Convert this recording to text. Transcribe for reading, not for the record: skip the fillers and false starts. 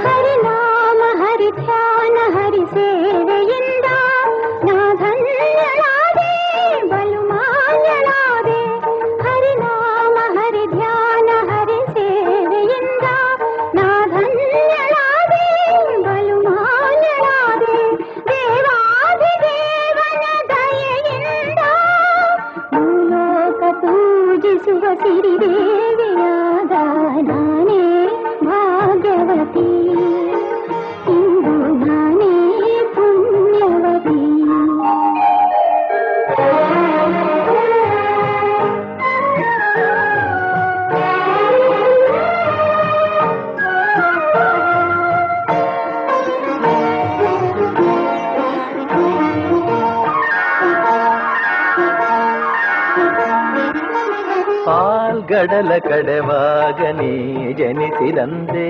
ಹರಿನಾಮ ಹರಿ ಧ್ಯಾನ ಹರಿ ಸೇವೆಯಿಂದ ನಾ ಧನ್ಯಳಾದೆ ಬಲು ಮಾನ್ಯಳಾದೆ. ಹರಿನಾಮ ಹರಿ ಧ್ಯಾನ ಹರಿ ಸೇವೆಯಿಂದ ನಾ ಧನ್ಯಳಾದೆ ಬಲು ಮಾನ್ಯಳಾದೆ. ದೇವಾಧಿದೇವನ ದಯೆಯಿಂದ ಭೂಲೋಕ ಪೂಜಿಸುವ ಸಿರಿದೇವಿಯಾದ ನಾನೇ ಭಾಗ್ಯವತಿ. ಇಂದು ನಾನೇ ಪುಣ್ಯವತಿ. ಪಾಲ್ಗಡಲ ಕಡೆವಾಗ ನೀ ಜನಿಸಿದಂತೆ